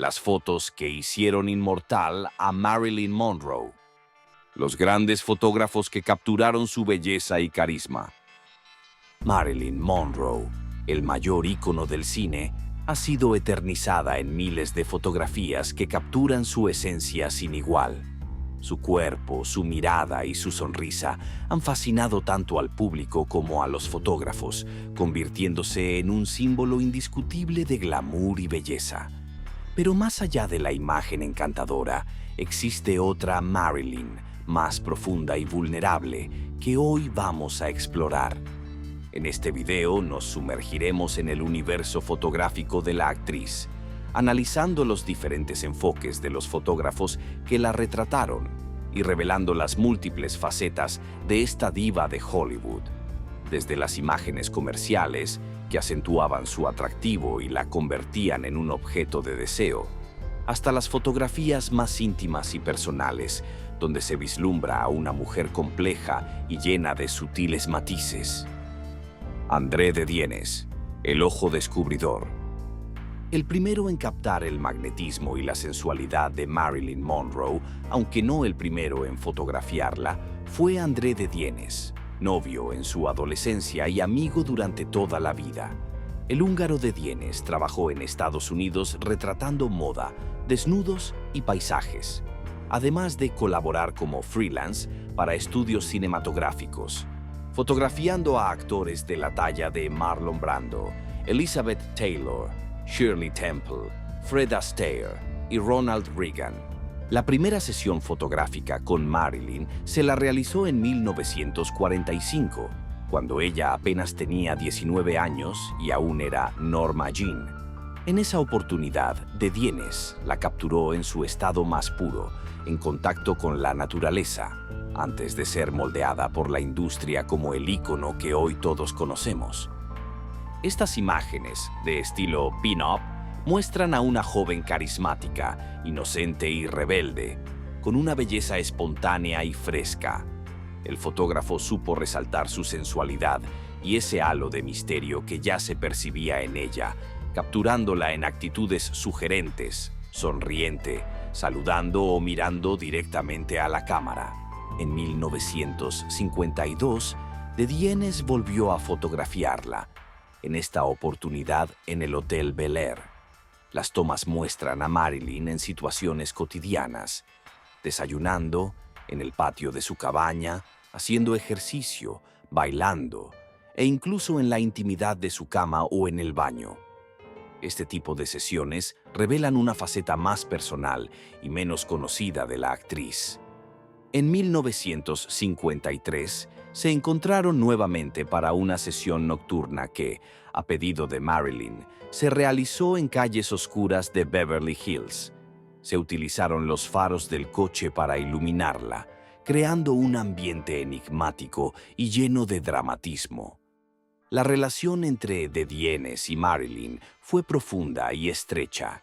las fotos que hicieron inmortal a Marilyn Monroe. Los grandes fotógrafos que capturaron su belleza y carisma. Marilyn Monroe, el mayor ícono del cine, ha sido eternizada en miles de fotografías que capturan su esencia sin igual. Su cuerpo, su mirada y su sonrisa han fascinado tanto al público como a los fotógrafos, convirtiéndose en un símbolo indiscutible de glamour y belleza. Pero más allá de la imagen encantadora, existe otra Marilyn, más profunda y vulnerable, que hoy vamos a explorar. En este video nos sumergiremos en el universo fotográfico de la actriz, analizando los diferentes enfoques de los fotógrafos que la retrataron y revelando las múltiples facetas de esta diva de Hollywood, desde las imágenes comerciales que acentuaban su atractivo y la convertían en un objeto de deseo, hasta las fotografías más íntimas y personales, donde se vislumbra a una mujer compleja y llena de sutiles matices. André de Dienes, el ojo descubridor. El primero en captar el magnetismo y la sensualidad de Marilyn Monroe, aunque no el primero en fotografiarla, fue André de Dienes, novio en su adolescencia y amigo durante toda la vida. El húngaro de Dienes trabajó en Estados Unidos retratando moda, desnudos y paisajes, además de colaborar como freelance para estudios cinematográficos, fotografiando a actores de la talla de Marlon Brando, Elizabeth Taylor, Shirley Temple, Fred Astaire y Ronald Reagan. La primera sesión fotográfica con Marilyn se la realizó en 1945, cuando ella apenas tenía 19 años y aún era Norma Jean. En esa oportunidad, de Dienes la capturó en su estado más puro, en contacto con la naturaleza, antes de ser moldeada por la industria como el ícono que hoy todos conocemos. Estas imágenes, de estilo pin-up, muestran a una joven carismática, inocente y rebelde, con una belleza espontánea y fresca. El fotógrafo supo resaltar su sensualidad y ese halo de misterio que ya se percibía en ella, capturándola en actitudes sugerentes, sonriente, saludando o mirando directamente a la cámara. En 1952, de Dienes volvió a fotografiarla, en esta oportunidad en el Hotel Bel Air. Las tomas muestran a Marilyn en situaciones cotidianas, desayunando, en el patio de su cabaña, haciendo ejercicio, bailando, e incluso en la intimidad de su cama o en el baño. Este tipo de sesiones revelan una faceta más personal y menos conocida de la actriz. En 1953, se encontraron nuevamente para una sesión nocturna que, a pedido de Marilyn, se realizó en calles oscuras de Beverly Hills. Se utilizaron los faros del coche para iluminarla, creando un ambiente enigmático y lleno de dramatismo. La relación entre de Dienes y Marilyn fue profunda y estrecha.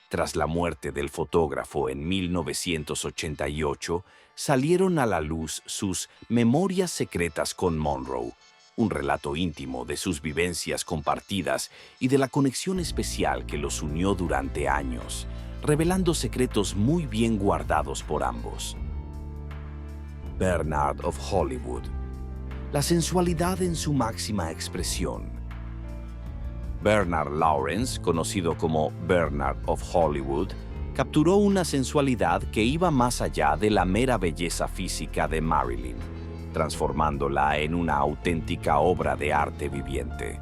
Tras la muerte del fotógrafo en 1988, salieron a la luz sus Memorias secretas con Monroe, un relato íntimo de sus vivencias compartidas y de la conexión especial que los unió durante años, revelando secretos muy bien guardados por ambos. Bernard of Hollywood. La sensualidad en su máxima expresión. Bernard Lawrence, conocido como Bernard of Hollywood, capturó una sensualidad que iba más allá de la mera belleza física de Marilyn, transformándola en una auténtica obra de arte viviente.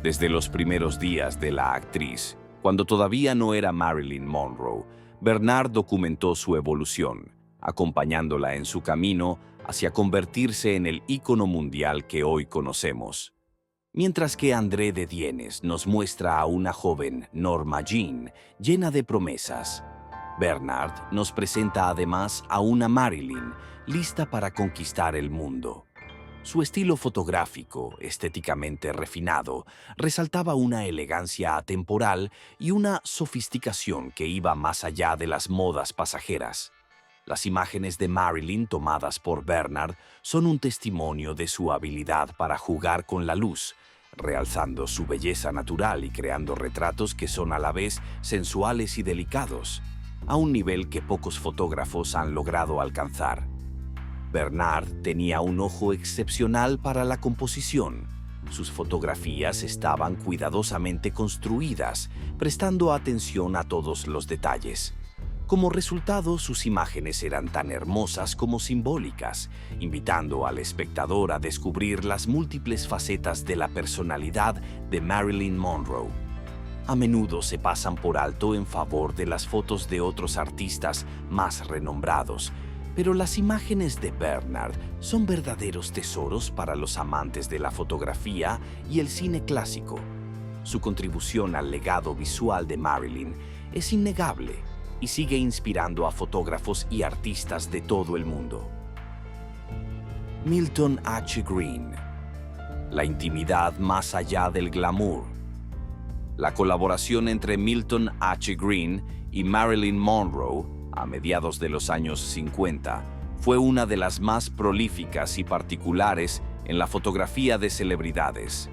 Desde los primeros días de la actriz, cuando todavía no era Marilyn Monroe, Bernard documentó su evolución, acompañándola en su camino hacia convertirse en el ícono mundial que hoy conocemos. Mientras que André de Dienes nos muestra a una joven Norma Jean llena de promesas, Bernard nos presenta además a una Marilyn lista para conquistar el mundo. Su estilo fotográfico, estéticamente refinado, resaltaba una elegancia atemporal y una sofisticación que iba más allá de las modas pasajeras. Las imágenes de Marilyn tomadas por Bernard son un testimonio de su habilidad para jugar con la luz, realzando su belleza natural y creando retratos que son a la vez sensuales y delicados, a un nivel que pocos fotógrafos han logrado alcanzar. Bernard tenía un ojo excepcional para la composición. Sus fotografías estaban cuidadosamente construidas, prestando atención a todos los detalles. Como resultado, sus imágenes eran tan hermosas como simbólicas, invitando al espectador a descubrir las múltiples facetas de la personalidad de Marilyn Monroe. A menudo se pasan por alto en favor de las fotos de otros artistas más renombrados, pero las imágenes de Bernard son verdaderos tesoros para los amantes de la fotografía y el cine clásico. Su contribución al legado visual de Marilyn es innegable y sigue inspirando a fotógrafos y artistas de todo el mundo. Milton H. Green. La intimidad más allá del glamour. La colaboración entre Milton H. Green y Marilyn Monroe a mediados de los años 50 fue una de las más prolíficas y particulares en la fotografía de celebridades.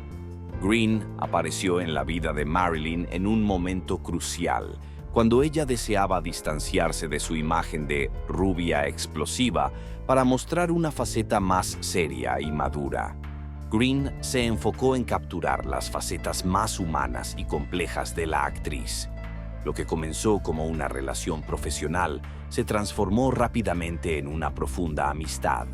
Green apareció en la vida de Marilyn en un momento crucial, cuando ella deseaba distanciarse de su imagen de rubia explosiva para mostrar una faceta más seria y madura. Green se enfocó en capturar las facetas más humanas y complejas de la actriz. Lo que comenzó como una relación profesional se transformó rápidamente en una profunda amistad.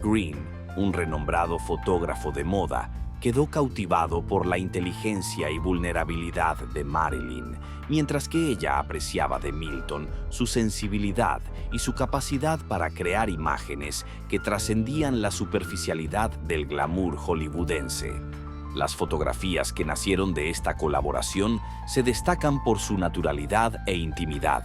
Green, un renombrado fotógrafo de moda, quedó cautivado por la inteligencia y vulnerabilidad de Marilyn, mientras que ella apreciaba de Milton su sensibilidad y su capacidad para crear imágenes que trascendían la superficialidad del glamour hollywoodense. Las fotografías que nacieron de esta colaboración se destacan por su naturalidad e intimidad.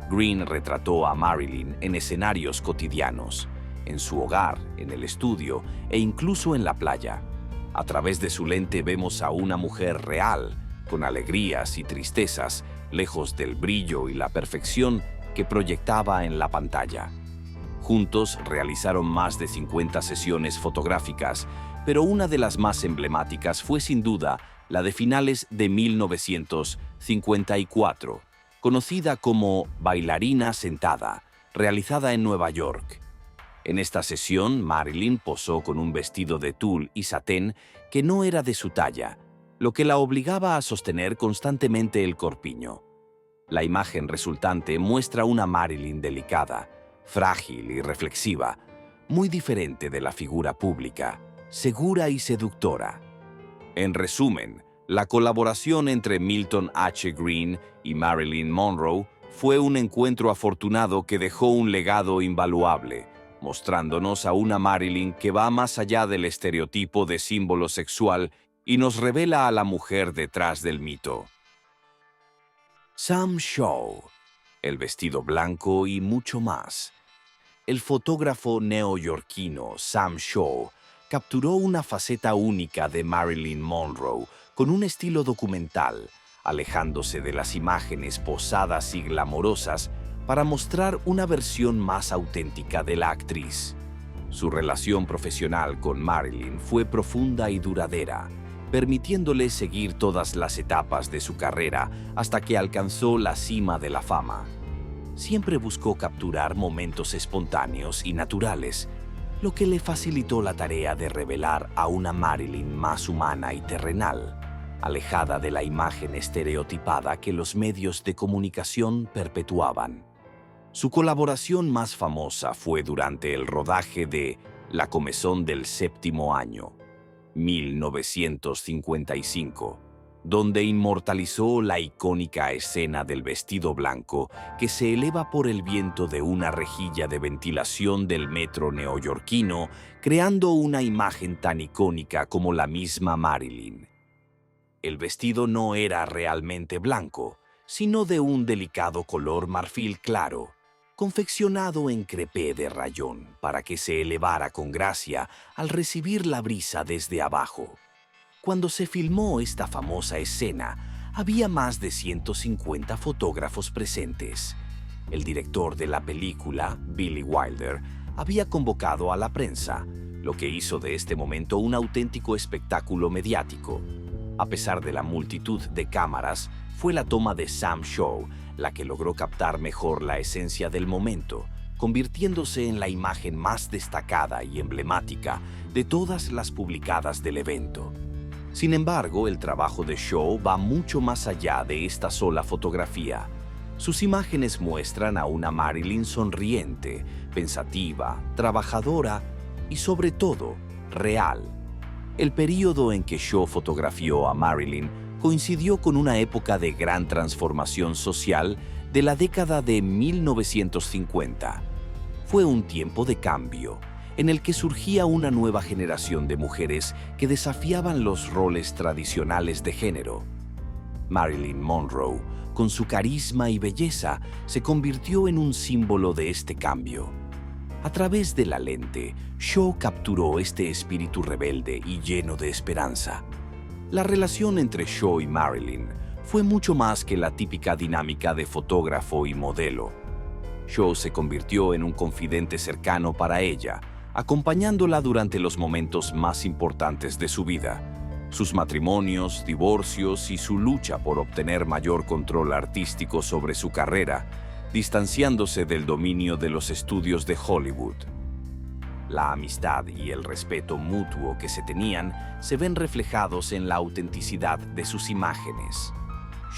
Green retrató a Marilyn en escenarios cotidianos, en su hogar, en el estudio e incluso en la playa. A través de su lente vemos a una mujer real, con alegrías y tristezas, lejos del brillo y la perfección que proyectaba en la pantalla. Juntos realizaron más de 50 sesiones fotográficas, pero una de las más emblemáticas fue sin duda la de finales de 1954, conocida como Bailarina Sentada, realizada en Nueva York. En esta sesión, Marilyn posó con un vestido de tul y satén que no era de su talla, lo que la obligaba a sostener constantemente el corpiño. La imagen resultante muestra una Marilyn delicada, frágil y reflexiva, muy diferente de la figura pública, segura y seductora. En resumen, la colaboración entre Milton H. Green y Marilyn Monroe fue un encuentro afortunado que dejó un legado invaluable, mostrándonos a una Marilyn que va más allá del estereotipo de símbolo sexual y nos revela a la mujer detrás del mito. Sam Shaw, el vestido blanco y mucho más. El fotógrafo neoyorquino Sam Shaw capturó una faceta única de Marilyn Monroe con un estilo documental, alejándose de las imágenes posadas y glamorosas para mostrar una versión más auténtica de la actriz. Su relación profesional con Marilyn fue profunda y duradera, permitiéndole seguir todas las etapas de su carrera hasta que alcanzó la cima de la fama. Siempre buscó capturar momentos espontáneos y naturales, lo que le facilitó la tarea de revelar a una Marilyn más humana y terrenal, alejada de la imagen estereotipada que los medios de comunicación perpetuaban. Su colaboración más famosa fue durante el rodaje de La comezón del séptimo año, 1955, donde inmortalizó la icónica escena del vestido blanco que se eleva por el viento de una rejilla de ventilación del metro neoyorquino, creando una imagen tan icónica como la misma Marilyn. El vestido no era realmente blanco, sino de un delicado color marfil claro, confeccionado en crepé de rayón para que se elevara con gracia al recibir la brisa desde abajo. Cuando se filmó esta famosa escena, había más de 150 fotógrafos presentes. El director de la película, Billy Wilder, había convocado a la prensa, lo que hizo de este momento un auténtico espectáculo mediático. A pesar de la multitud de cámaras, fue la toma de Sam Shaw la que logró captar mejor la esencia del momento, convirtiéndose en la imagen más destacada y emblemática de todas las publicadas del evento. Sin embargo, el trabajo de Shaw va mucho más allá de esta sola fotografía. Sus imágenes muestran a una Marilyn sonriente, pensativa, trabajadora y, sobre todo, real. El período en que Shaw fotografió a Marilyn coincidió con una época de gran transformación social de la década de 1950. Fue un tiempo de cambio, en el que surgía una nueva generación de mujeres que desafiaban los roles tradicionales de género. Marilyn Monroe, con su carisma y belleza, se convirtió en un símbolo de este cambio. A través de la lente, Shaw capturó este espíritu rebelde y lleno de esperanza. La relación entre Shaw y Marilyn fue mucho más que la típica dinámica de fotógrafo y modelo. Shaw se convirtió en un confidente cercano para ella, acompañándola durante los momentos más importantes de su vida: sus matrimonios, divorcios y su lucha por obtener mayor control artístico sobre su carrera, distanciándose del dominio de los estudios de Hollywood. La amistad y el respeto mutuo que se tenían se ven reflejados en la autenticidad de sus imágenes.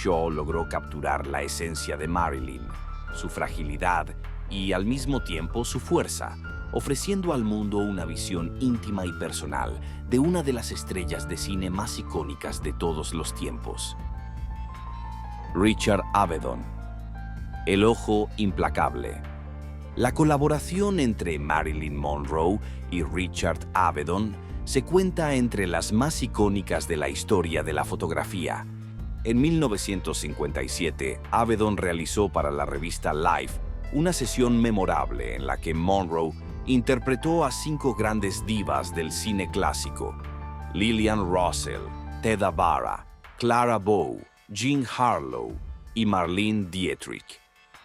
Shaw logró capturar la esencia de Marilyn, su fragilidad y al mismo tiempo su fuerza, ofreciendo al mundo una visión íntima y personal de una de las estrellas de cine más icónicas de todos los tiempos. Richard Avedon. El ojo implacable. La colaboración entre Marilyn Monroe y Richard Avedon se cuenta entre las más icónicas de la historia de la fotografía. En 1957, Avedon realizó para la revista Life una sesión memorable en la que Monroe interpretó a 5 grandes divas del cine clásico: Lillian Russell, Theda Bara, Clara Bow, Jean Harlow y Marlene Dietrich.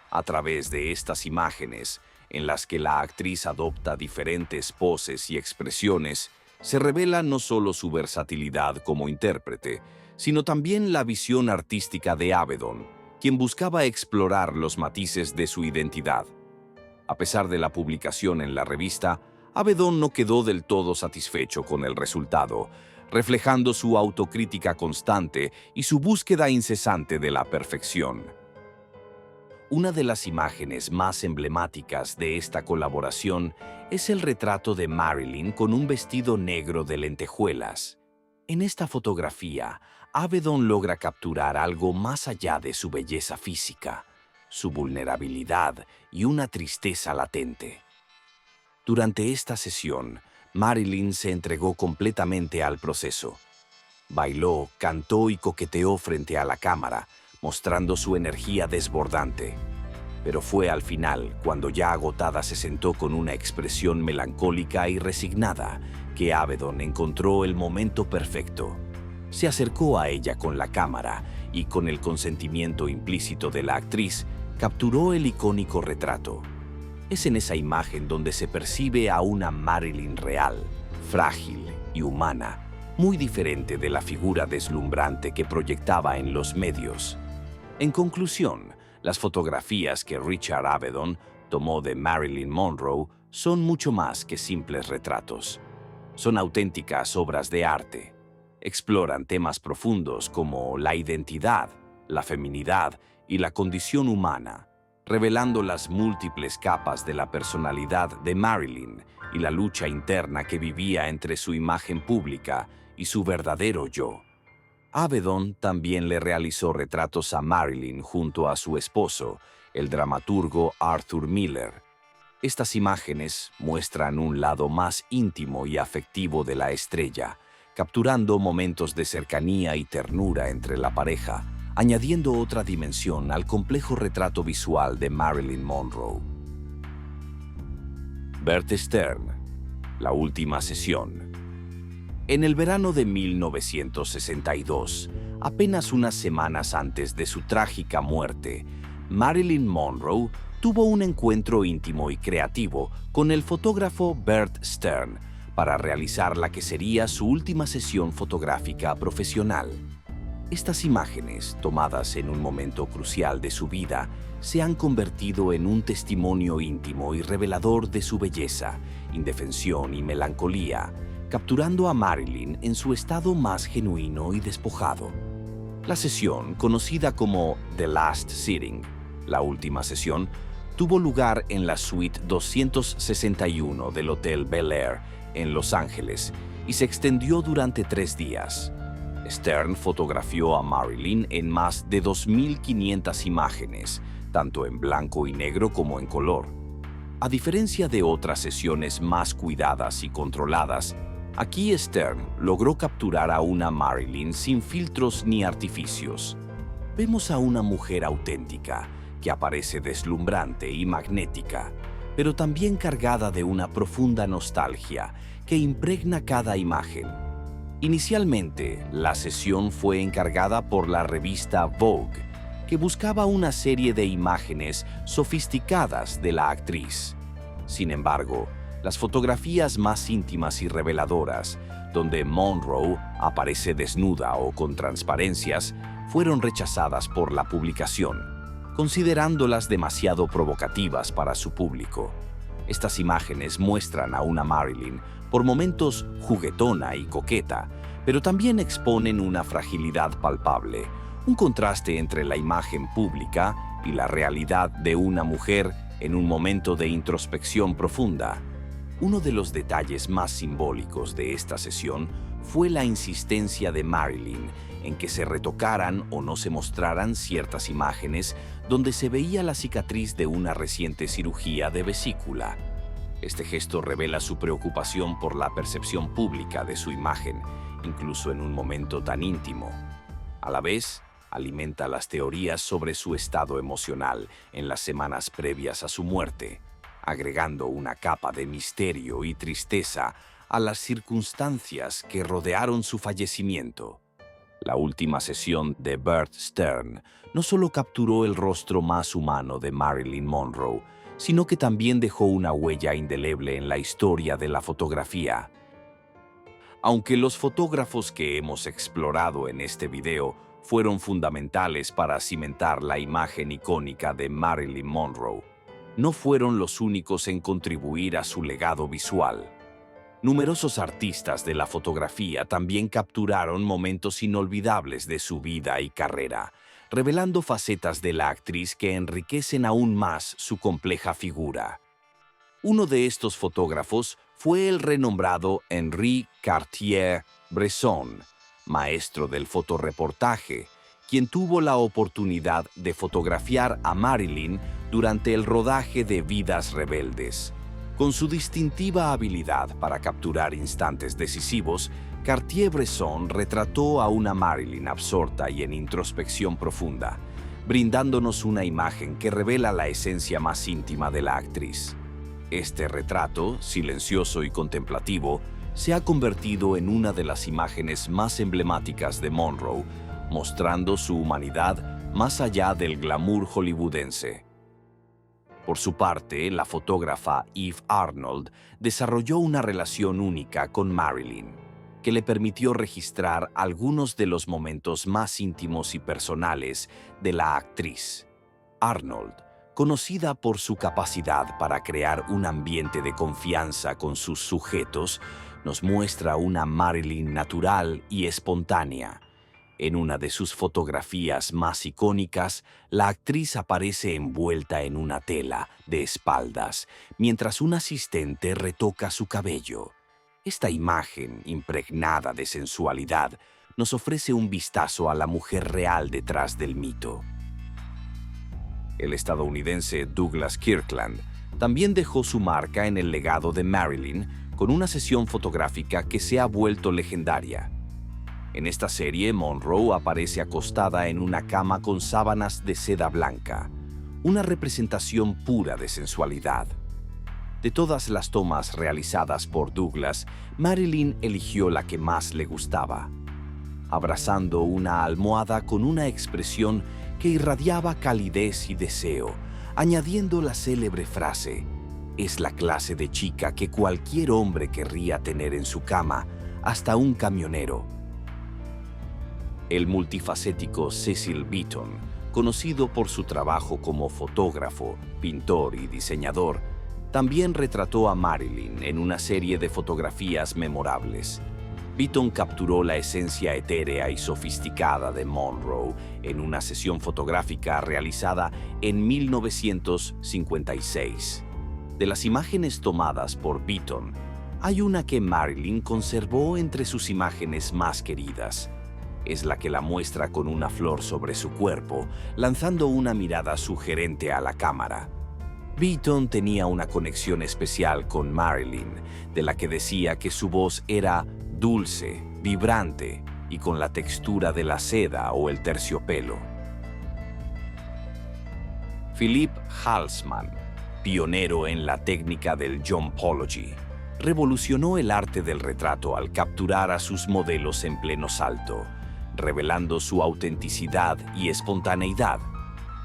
A través de estas imágenes, en las que la actriz adopta diferentes poses y expresiones, se revela no solo su versatilidad como intérprete, sino también la visión artística de Avedon, quien buscaba explorar los matices de su identidad. A pesar de la publicación en la revista, Avedon no quedó del todo satisfecho con el resultado, reflejando su autocrítica constante y su búsqueda incesante de la perfección. Una de las imágenes más emblemáticas de esta colaboración es el retrato de Marilyn con un vestido negro de lentejuelas. En esta fotografía, Avedon logra capturar algo más allá de su belleza física, su vulnerabilidad y una tristeza latente. Durante esta sesión, Marilyn se entregó completamente al proceso. Bailó, cantó y coqueteó frente a la cámara, mostrando su energía desbordante. Pero fue al final, cuando ya agotada se sentó con una expresión melancólica y resignada, que Avedon encontró el momento perfecto. Se acercó a ella con la cámara y, con el consentimiento implícito de la actriz, capturó el icónico retrato. Es en esa imagen donde se percibe a una Marilyn real, frágil y humana, muy diferente de la figura deslumbrante que proyectaba en los medios. En conclusión, las fotografías que Richard Avedon tomó de Marilyn Monroe son mucho más que simples retratos. Son auténticas obras de arte. Exploran temas profundos como la identidad, la feminidad y la condición humana, revelando las múltiples capas de la personalidad de Marilyn y la lucha interna que vivía entre su imagen pública y su verdadero yo. Avedon también le realizó retratos a Marilyn junto a su esposo, el dramaturgo Arthur Miller. Estas imágenes muestran un lado más íntimo y afectivo de la estrella, capturando momentos de cercanía y ternura entre la pareja, añadiendo otra dimensión al complejo retrato visual de Marilyn Monroe. Bert Stern, la última sesión. En el verano de 1962, apenas unas semanas antes de su trágica muerte, Marilyn Monroe tuvo un encuentro íntimo y creativo con el fotógrafo Bert Stern para realizar la que sería su última sesión fotográfica profesional. Estas imágenes, tomadas en un momento crucial de su vida, se han convertido en un testimonio íntimo y revelador de su belleza, indefensión y melancolía, capturando a Marilyn en su estado más genuino y despojado. La sesión, conocida como The Last Sitting, la última sesión, tuvo lugar en la suite 261 del Hotel Bel Air en Los Ángeles y se extendió durante 3 días. Stern fotografió a Marilyn en más de 2.500 imágenes, tanto en blanco y negro como en color. A diferencia de otras sesiones más cuidadas y controladas, aquí Stern logró capturar a una Marilyn sin filtros ni artificios. Vemos a una mujer auténtica, que aparece deslumbrante y magnética, pero también cargada de una profunda nostalgia que impregna cada imagen. Inicialmente, la sesión fue encargada por la revista Vogue, que buscaba una serie de imágenes sofisticadas de la actriz. Sin embargo, las fotografías más íntimas y reveladoras, donde Monroe aparece desnuda o con transparencias, fueron rechazadas por la publicación, considerándolas demasiado provocativas para su público. Estas imágenes muestran a una Marilyn por momentos juguetona y coqueta, pero también exponen una fragilidad palpable, un contraste entre la imagen pública y la realidad de una mujer en un momento de introspección profunda. Uno de los detalles más simbólicos de esta sesión fue la insistencia de Marilyn en que se retocaran o no se mostraran ciertas imágenes donde se veía la cicatriz de una reciente cirugía de vesícula. Este gesto revela su preocupación por la percepción pública de su imagen, incluso en un momento tan íntimo. A la vez, alimenta las teorías sobre su estado emocional en las semanas previas a su muerte, agregando una capa de misterio y tristeza a las circunstancias que rodearon su fallecimiento. La última sesión de Bert Stern no solo capturó el rostro más humano de Marilyn Monroe, sino que también dejó una huella indeleble en la historia de la fotografía. Aunque los fotógrafos que hemos explorado en este video fueron fundamentales para cimentar la imagen icónica de Marilyn Monroe, no fueron los únicos en contribuir a su legado visual. Numerosos artistas de la fotografía también capturaron momentos inolvidables de su vida y carrera, revelando facetas de la actriz que enriquecen aún más su compleja figura. Uno de estos fotógrafos fue el renombrado Henri Cartier-Bresson, maestro del fotoreportaje, quien tuvo la oportunidad de fotografiar a Marilyn durante el rodaje de Vidas Rebeldes. Con su distintiva habilidad para capturar instantes decisivos, Cartier-Bresson retrató a una Marilyn absorta y en introspección profunda, brindándonos una imagen que revela la esencia más íntima de la actriz. Este retrato, silencioso y contemplativo, se ha convertido en una de las imágenes más emblemáticas de Monroe, mostrando su humanidad más allá del glamour hollywoodense. Por su parte, la fotógrafa Eve Arnold desarrolló una relación única con Marilyn, que le permitió registrar algunos de los momentos más íntimos y personales de la actriz. Arnold, conocida por su capacidad para crear un ambiente de confianza con sus sujetos, nos muestra una Marilyn natural y espontánea. En una de sus fotografías más icónicas, la actriz aparece envuelta en una tela de espaldas, mientras un asistente retoca su cabello. Esta imagen, impregnada de sensualidad, nos ofrece un vistazo a la mujer real detrás del mito. El estadounidense Douglas Kirkland también dejó su marca en el legado de Marilyn con una sesión fotográfica que se ha vuelto legendaria. En esta serie, Monroe aparece acostada en una cama con sábanas de seda blanca, una representación pura de sensualidad. De todas las tomas realizadas por Douglas, Marilyn eligió la que más le gustaba, abrazando una almohada con una expresión que irradiaba calidez y deseo, añadiendo la célebre frase: Es la clase de chica que cualquier hombre querría tener en su cama, hasta un camionero. El multifacético Cecil Beaton, conocido por su trabajo como fotógrafo, pintor y diseñador, también retrató a Marilyn en una serie de fotografías memorables. Beaton capturó la esencia etérea y sofisticada de Monroe en una sesión fotográfica realizada en 1956. De las imágenes tomadas por Beaton, hay una que Marilyn conservó entre sus imágenes más queridas. Es la que la muestra con una flor sobre su cuerpo, lanzando una mirada sugerente a la cámara. Beaton tenía una conexión especial con Marilyn, de la que decía que su voz era dulce, vibrante y con la textura de la seda o el terciopelo. Philip Halsman, pionero en la técnica del jumpology, revolucionó el arte del retrato al capturar a sus modelos en pleno salto, revelando su autenticidad y espontaneidad.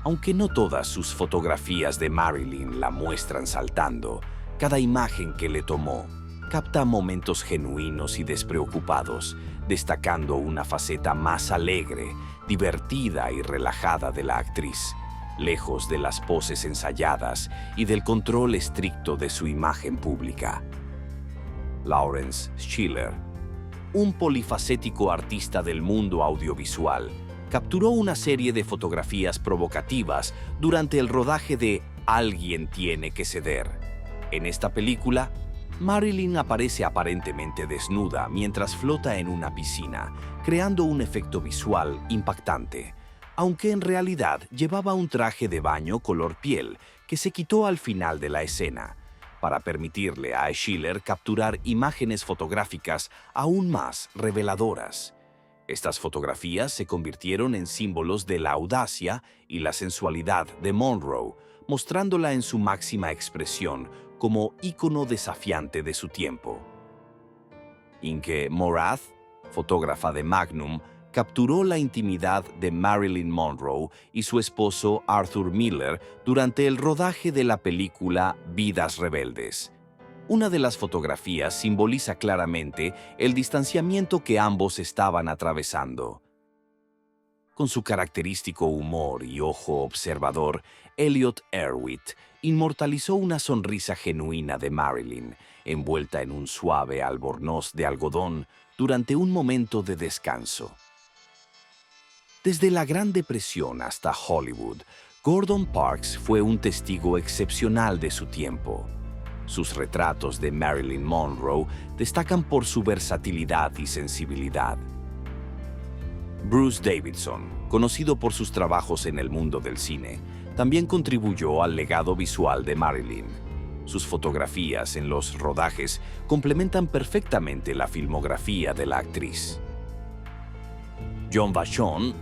Aunque no todas sus fotografías de Marilyn la muestran saltando, cada imagen que le tomó capta momentos genuinos y despreocupados, destacando una faceta más alegre, divertida y relajada de la actriz, lejos de las poses ensayadas y del control estricto de su imagen pública. Lawrence Schiller, un polifacético artista del mundo audiovisual, capturó una serie de fotografías provocativas durante el rodaje de Alguien tiene que ceder. En esta película, Marilyn aparece aparentemente desnuda mientras flota en una piscina, creando un efecto visual impactante, aunque en realidad llevaba un traje de baño color piel que se quitó al final de la escena, para permitirle a Schiller capturar imágenes fotográficas aún más reveladoras. Estas fotografías se convirtieron en símbolos de la audacia y la sensualidad de Monroe, mostrándola en su máxima expresión como ícono desafiante de su tiempo. Inke Morath, fotógrafa de Magnum, capturó la intimidad de Marilyn Monroe y su esposo Arthur Miller durante el rodaje de la película Vidas Rebeldes. Una de las fotografías simboliza claramente el distanciamiento que ambos estaban atravesando. Con su característico humor y ojo observador, Elliot Erwitt inmortalizó una sonrisa genuina de Marilyn, envuelta en un suave albornoz de algodón durante un momento de descanso. Desde la Gran Depresión hasta Hollywood, Gordon Parks fue un testigo excepcional de su tiempo. Sus retratos de Marilyn Monroe destacan por su versatilidad y sensibilidad. Bruce Davidson, conocido por sus trabajos en el mundo del cine, también contribuyó al legado visual de Marilyn. Sus fotografías en los rodajes complementan perfectamente la filmografía de la actriz. John Vachon,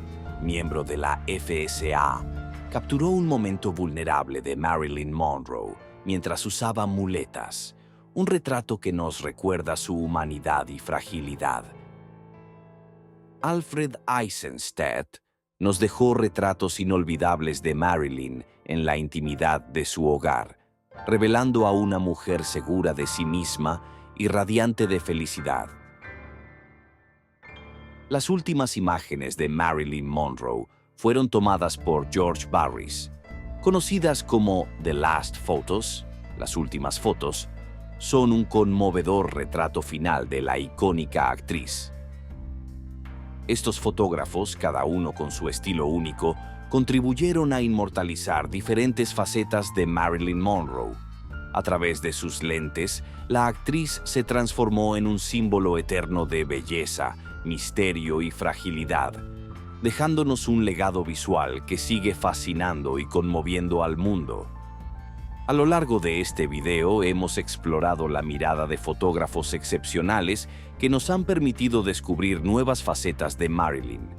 miembro de la FSA, capturó un momento vulnerable de Marilyn Monroe mientras usaba muletas, un retrato que nos recuerda su humanidad y fragilidad. Alfred Eisenstadt nos dejó retratos inolvidables de Marilyn en la intimidad de su hogar, revelando a una mujer segura de sí misma y radiante de felicidad. Las últimas imágenes de Marilyn Monroe fueron tomadas por George Barris. Conocidas como The Last Photos, las últimas fotos, son un conmovedor retrato final de la icónica actriz. Estos fotógrafos, cada uno con su estilo único, contribuyeron a inmortalizar diferentes facetas de Marilyn Monroe. A través de sus lentes, la actriz se transformó en un símbolo eterno de belleza, misterio y fragilidad, dejándonos un legado visual que sigue fascinando y conmoviendo al mundo. A lo largo de este video hemos explorado la mirada de fotógrafos excepcionales que nos han permitido descubrir nuevas facetas de Marilyn.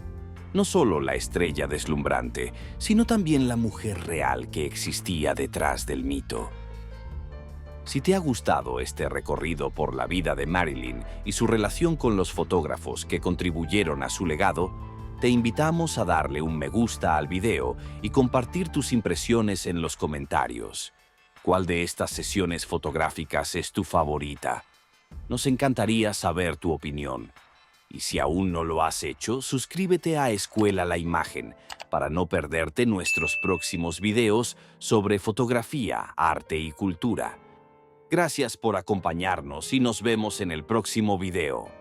No solo la estrella deslumbrante, sino también la mujer real que existía detrás del mito. Si te ha gustado este recorrido por la vida de Marilyn y su relación con los fotógrafos que contribuyeron a su legado, te invitamos a darle un me gusta al video y compartir tus impresiones en los comentarios. ¿Cuál de estas sesiones fotográficas es tu favorita? Nos encantaría saber tu opinión. Y si aún no lo has hecho, suscríbete a Escuela La Imagen para no perderte nuestros próximos videos sobre fotografía, arte y cultura. Gracias por acompañarnos y nos vemos en el próximo video.